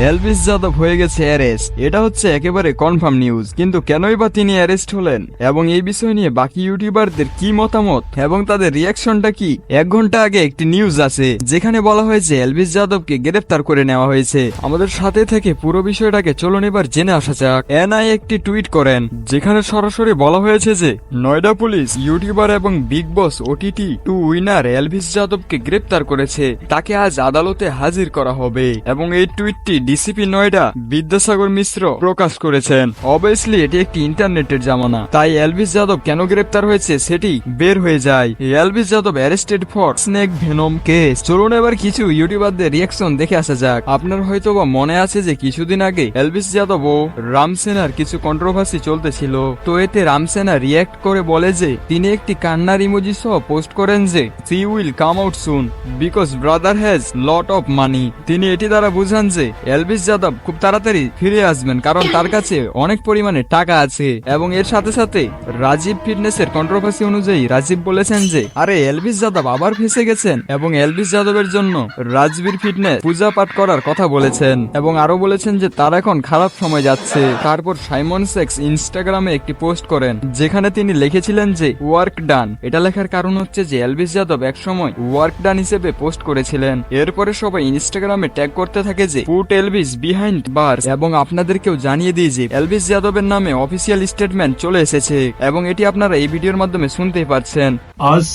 Elvis Yadav হয়ে গেছে arrest. এটা হচ্ছে একেবারে কনফার্ম নিউজ, কিন্তু কেনই বা তিনি অ্যারেস্ট হলেন এবং এই বিষয় নিয়ে বাকি ইউটিউবারদের কি মতামত এবং তাদের রিয়াকশনটা কি। 1 ঘন্টা আগে একটি নিউজ আছে যেখানে বলা হয়েছে এলভিস যাদবকে গ্রেফতার করে নেওয়া হয়েছে। আমাদের সাথে থেকে পুরো বিষয়টাকে চলুন এবার জেনে আসা যাক। এনআই একটি টুইট করেন যেখানে সরাসরি বলা হয়েছে যে নয়ডা পুলিশ ইউটিউবার এবং বিগ বস ওটিটি 2 উইনার এলভিস যাদবকে গ্রেফতার করেছে। তাকে আজ আদালতে হাজির করা হবে এবং এই টুইটটি ডিসিপি নয়ডা বিদ্যাসাগর মিশ্র প্রকাশ করেছেন। অবভিয়াসলি এটি একটি ইন্টারনেটের জামানা, তাই এলভিস যাদব কেন গ্রেফতার হয়েছে সেটি বের হয়ে যায়। Elvis Yadav arrested for snake venom case. চলুন এবার কিছু ইউটিউবারদের রিয়াকশন দেখে আসা যাক। আপনার হয়তো বা মনে আছে যে কিছুদিন আগে এলভিস যাদব ও রামসেনার কিছু কন্ট্রোভার্সি চলতেছিল। তো এতে রামসেনা রিয়াক্ট করে বলে যে তিনি একটি কান্নার ইমোজি সহ পোস্ট করেন যে she will come out soon because brother has lot of money. তিনি এটি দ্বারা বুঝান যে এলভিস যাদব খুব তাড়াতাড়ি ফিরে আসবেন কারণ তার কাছে অনেক পরিমাণে টাকা আছে। এবং এর সাথে সাথে রাজীব ফিটনেসের কন্ট্রোভার্সি অনুযায়ী রাজীব বলেছেন যে আরে এলভিস যাদব আবার ফেসে গেছেন এবং এলভিস যাদবের জন্য রাজবীর ফিটনেস পূজা পাঠ করার কথা বলেছেন এবং আরো বলেছেন যে তার এখন খারাপ সময় যাচ্ছে। তারপর সাইমন সেক্স ইনস্টাগ্রামে একটি পোস্ট করেন যেখানে তিনি লিখেছিলেন যে ওয়ার্ক ডান। এটা লেখার কারণ হচ্ছে যে এলভিস যাদব একসময় ওয়ার্ক ডান হিসেবে পোস্ট করেছিলেন। এরপরে সবাই ইনস্টাগ্রামে ট্যাগ করতে থাকে যে পুট এলভিস বিহাইন্ড বার্স এবং আপনাদেরকেও জানিয়ে দিই যে এলভিস যাদবের নামে অফিসিয়াল স্টেটমেন্ট চলে এসেছে এবং এটি আপনারা এই ভিডিওর মাধ্যমে শুনতেই পাচ্ছেন। आज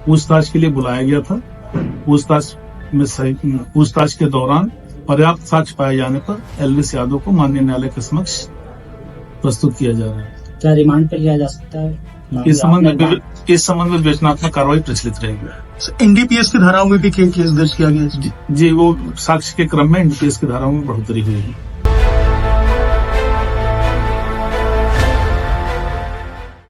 पूछताछ के लिए बुलाया गया था। पूछताछ के दौरान पर्याप्त साक्ष्य पाए जाने पर एलविस यादव को माननीय न्यायालय के समक्ष प्रस्तुत किया जा रहा है। क्या रिमांड पर लिया जा सकता है? इस संबंध में विवेचनात्मक कार्रवाई प्रचलित रहेगी। एनडीपीएस की धाराओं में भी केस दर्ज किया गया है। जी, वो साक्ष्य के क्रम में एनडीपीएस की धाराओं में बढ़ोतरी हुई है।